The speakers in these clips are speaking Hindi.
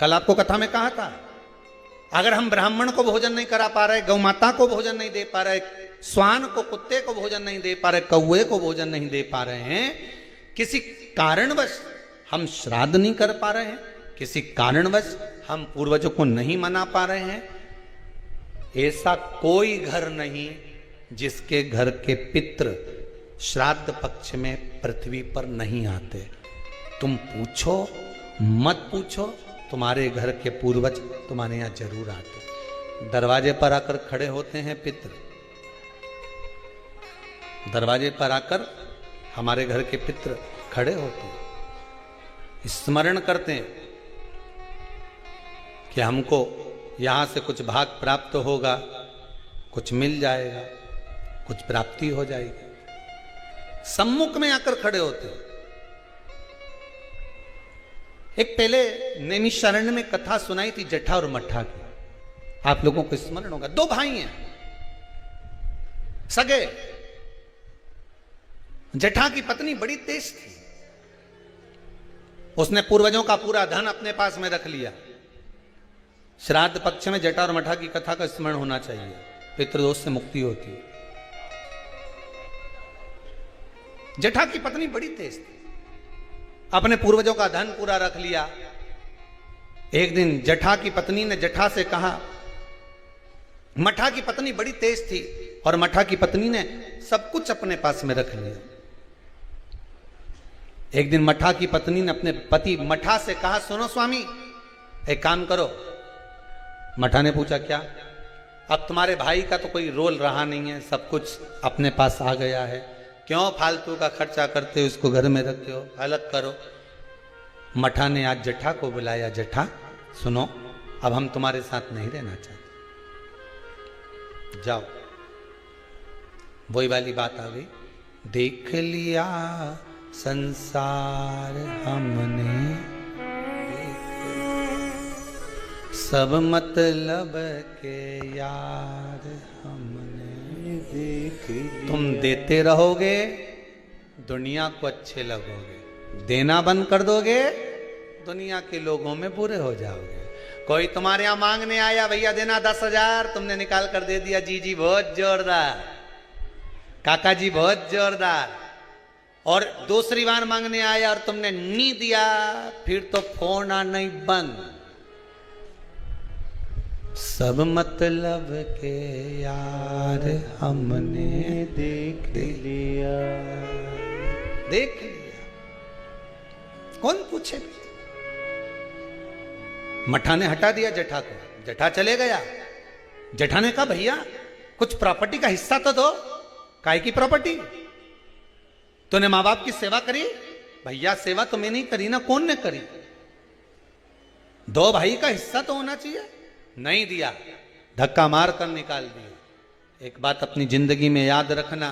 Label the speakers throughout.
Speaker 1: कल आपको कथा में कहा था, अगर हम ब्राह्मण को भोजन नहीं करा पा रहे, गौ माता को भोजन नहीं दे पा रहे, श्वान को, कुत्ते को भोजन नहीं दे पा रहे, कौवे को भोजन नहीं दे पा रहे हैं, किसी कारणवश हम श्राद्ध नहीं कर पा रहे हैं, किसी कारणवश हम पूर्वजों को नहीं मना पा रहे हैं, ऐसा कोई घर नहीं जिसके घर के पितृ श्राद्ध पक्ष में पृथ्वी पर नहीं आते। तुम पूछो मत पूछो, तुम्हारे घर के पूर्वज तुम्हारे यहां जरूर आते। दरवाजे पर आकर खड़े होते हैं पितृ, दरवाजे पर आकर हमारे घर के पितृ खड़े होते हैं, स्मरण करते हैं कि हमको यहां से कुछ भाग प्राप्त होगा, कुछ मिल जाएगा, कुछ प्राप्ति हो जाएगी। सम्मुख में आकर खड़े होते हैं। एक पहले नैमिषारण्य में कथा सुनाई थी जटा और मट्ठा की, आप लोगों को स्मरण होगा। दो भाई हैं सगे। जटा की पत्नी बड़ी तेज थी, उसने पूर्वजों का पूरा धन अपने पास में रख लिया। श्राद्ध पक्ष में जटा और मट्ठा की कथा का स्मरण होना चाहिए, पितृदोष से मुक्ति होती है। जटा की पत्नी बड़ी तेज थी, अपने पूर्वजों का धन पूरा रख लिया। एक दिन जटा की पत्नी ने जटा से कहा, मट्ठा की पत्नी बड़ी तेज थी और मट्ठा की पत्नी ने सब कुछ अपने पास में रख लिया। एक दिन मट्ठा की पत्नी ने अपने पति मट्ठा से कहा, सुनो स्वामी, एक काम करो। मट्ठा ने पूछा, क्या? अब तुम्हारे भाई का तो कोई रोल रहा नहीं है, सब कुछ अपने पास आ गया है, क्यों फालतू का खर्चा करते हो, इसको घर में रखते हो, अलग करो। मट्ठा ने आज जटा को बुलाया, जटा सुनो, अब हम तुम्हारे साथ नहीं रहना चाहते, जाओ। वही वाली बात आ गई, देख लिया संसार हमने, सब मतलब के यार हमने देख। तुम देते रहोगे, दुनिया को अच्छे लगोगे, देना बंद कर दोगे, दुनिया के लोगों में बुरे हो जाओगे। कोई तुम्हारे यहां मांगने आया, भैया देना 10,000, तुमने निकाल कर दे दिया, जी जी बहुत जोरदार, काका जी बहुत जोरदार। और दूसरी बार मांगने आया और तुमने नहीं दिया, फिर तो फोन आना ही बंद। सब मतलब के यार हमने देख लिया, देख लिया, कौन पूछे। मट्ठा ने हटा दिया जटा को, जटा चले गया। जटा ने कहा, भैया कुछ प्रॉपर्टी का हिस्सा तो दो। काय की प्रॉपर्टी? तूने मां बाप की सेवा करी? भैया सेवा तो मैंने नहीं करी ना, कौन ने करी? दो भाई का हिस्सा तो होना चाहिए। नहीं दिया, धक्का मार कर निकाल दिया। एक बात अपनी जिंदगी में याद रखना,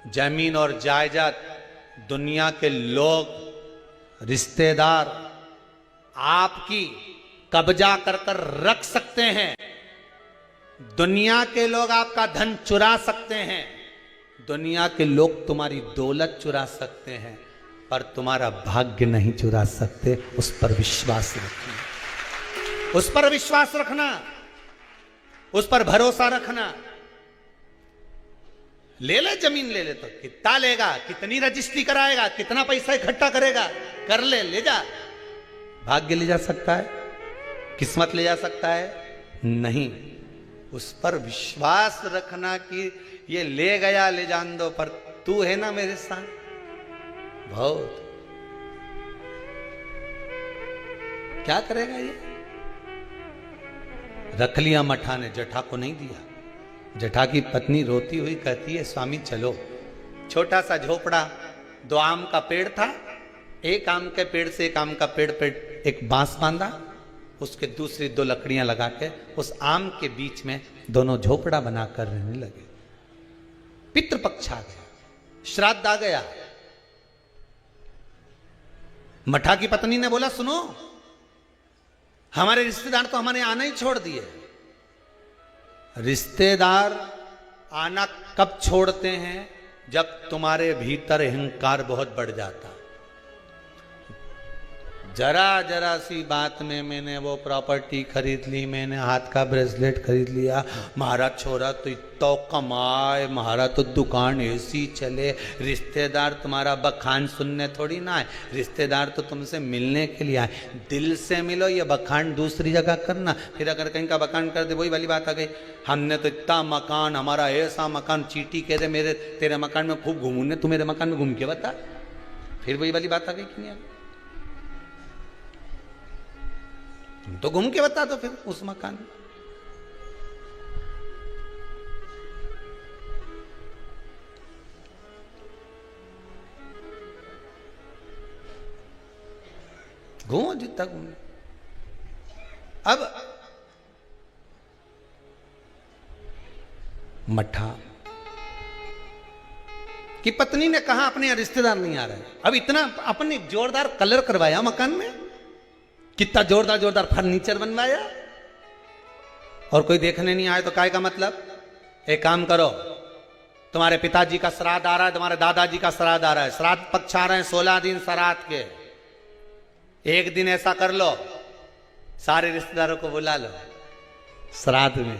Speaker 1: जमीन और जायदाद दुनिया के लोग, रिश्तेदार आपकी कब्जा कर कर रख सकते हैं, दुनिया के लोग आपका धन चुरा सकते हैं, दुनिया के लोग तुम्हारी दौलत चुरा सकते हैं, पर तुम्हारा भाग्य नहीं चुरा सकते। उस पर विश्वास रखना, उस पर विश्वास रखना, उस पर भरोसा रखना। ले ले जमीन, ले ले, तो कितना लेगा, कितनी रजिस्ट्री कराएगा, कितना पैसा इकट्ठा करेगा, कर ले, ले जा। भाग्य ले जा सकता है, किस्मत ले जा सकता है? नहीं। उस पर विश्वास रखना कि ये ले गया, ले जान दो, पर तू है ना मेरे साथ। बहुत क्या करेगा ये? रख लिया मट्ठा ने, जटा को नहीं दिया। जटा की पत्नी रोती हुई कहती है, स्वामी चलो। छोटा सा झोपड़ा, 2 आम का पेड़ था, एक आम के पेड़ से एक आम का पेड़ पे एक बांस बांधा, उसके दूसरी 2 लकड़ियां लगा के उस आम के बीच में दोनों झोपड़ा बनाकर रहने लगे। पितृपक्ष आ गया, श्राद्ध आ गया। मट्ठा की पत्नी ने बोला, सुनो, हमारे रिश्तेदार तो हमारे आना ही छोड़ दिए। रिश्तेदार आना कब छोड़ते हैं? जब तुम्हारे भीतर अहंकार बहुत बढ़ जाता। जरा जरा सी बात में मैंने वो प्रॉपर्टी खरीद ली, मैंने हाथ का ब्रेसलेट खरीद लिया, महाराज छोरा तो इतना कमाए, महाराज तो दुकान ऐसी चले। रिश्तेदार तुम्हारा बखान सुनने थोड़ी ना आए, रिश्तेदार तो तुमसे मिलने के लिए आए। दिल से मिलो, ये बखान दूसरी जगह करना। फिर अगर कहीं का बखान कर दे, वही वाली बात आ गई, हमने तो इतना मकान, हमारा ऐसा मकान, चीटी कह दे मेरे तेरे मकान में खूब घूमू ने, तू मेरे मकान में घूम के बता। फिर वही वाली बात आ गई कि नहीं? तुम तो घूम के बता दो फिर उस मकान में। घूमो जितना घूमो। अब मठा की पत्नी ने कहा अपने यहाँ रिश्तेदार नहीं आ रहे। अब इतना अपने जोरदार कलर करवाया मकान में, कितना जोरदार जोरदार फर्नीचर बनवाया, और कोई देखने नहीं आए तो काय का मतलब? एक काम करो, तुम्हारे पिताजी का श्राद्ध आ रहा है, तुम्हारे दादाजी का श्राद्ध आ रहा है, श्राद्ध पक्ष आ रहे हैं 16 दिन श्राद्ध के। एक दिन ऐसा कर लो, सारे रिश्तेदारों को बुला लो श्राद्ध में,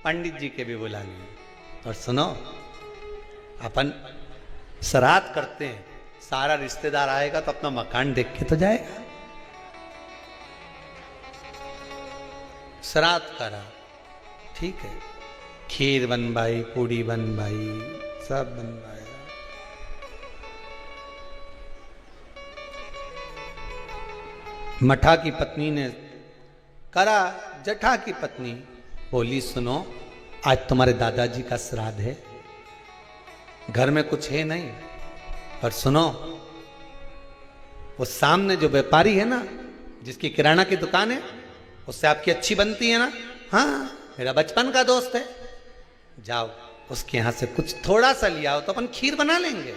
Speaker 1: पंडित जी के भी बुला लो। और सुनो, अपन श्राद्ध करते हैं, सारा रिश्तेदार आएगा तो अपना मकान देख के तो जाएगा। श्राद्ध करा, ठीक है, खीर बनवाई, पूड़ी बनवाई, सब बनवाया। मठा की पत्नी ने करा, जठा की पत्नी बोली सुनो, आज तुम्हारे दादाजी का श्राद्ध है, घर में कुछ है नहीं, पर सुनो, वो सामने जो व्यापारी है ना, जिसकी किराना की दुकान है, उससे आपकी अच्छी बनती है ना, हाँ मेरा बचपन का दोस्त है, जाओ उसके यहां से कुछ थोड़ा सा लिया हो तो अपन खीर बना लेंगे,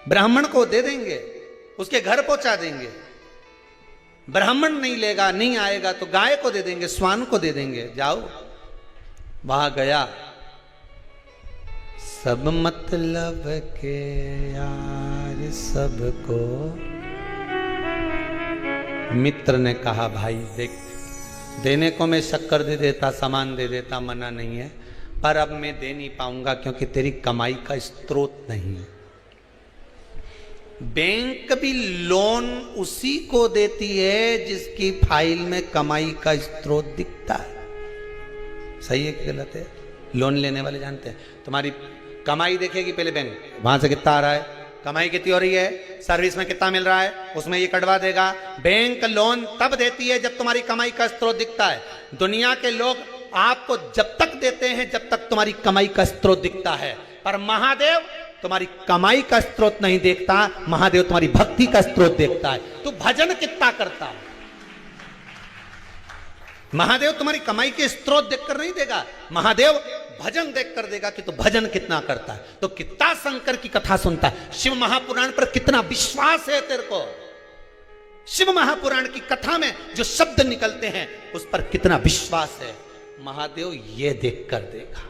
Speaker 1: ब्राह्मण को दे देंगे, उसके घर पहुंचा देंगे। ब्राह्मण नहीं लेगा, नहीं आएगा तो गाय को दे देंगे, स्वान को दे देंगे। जाओ, वहां गया, सब मतलब के यार सबको। मित्र ने कहा भाई देख, देने को मैं शक्कर दे देता, सामान दे देता, मना नहीं है, पर अब मैं दे नहीं पाऊंगा क्योंकि तेरी कमाई का स्रोत नहीं है। बैंक भी लोन उसी को देती है जिसकी फाइल में कमाई का स्रोत दिखता है। सही है कि गलत है? लोन लेने वाले जानते हैं, तुम्हारी कमाई देखेगी पहले बैंक, वहां से कितना आ रहा है, कमाई कितनी हो रही है, सर्विस में कितना मिल रहा है, उसमें ये कटवा देगा। बैंक लोन तब देती है जब तुम्हारी कमाई का स्रोत दिखता है। दुनिया के लोग आपको जब तक देते हैं जब तक तुम्हारी कमाई का स्रोत दिखता है, पर महादेव तुम्हारी कमाई का स्रोत नहीं देखता, महादेव तुम्हारी भक्ति का स्रोत देखता है। तू भजन कितना करता है, महादेव तुम्हारी कमाई के स्रोत देखकर नहीं देगा, महादेव भजन देखकर देगा कि तू भजन कितना करता है, तो कितना शंकर की कथा सुनता है, शिव महापुराण पर कितना विश्वास है तेरे को, शिव महापुराण की कथा में जो शब्द निकलते हैं उस पर कितना विश्वास है, महादेव ये देखकर देगा।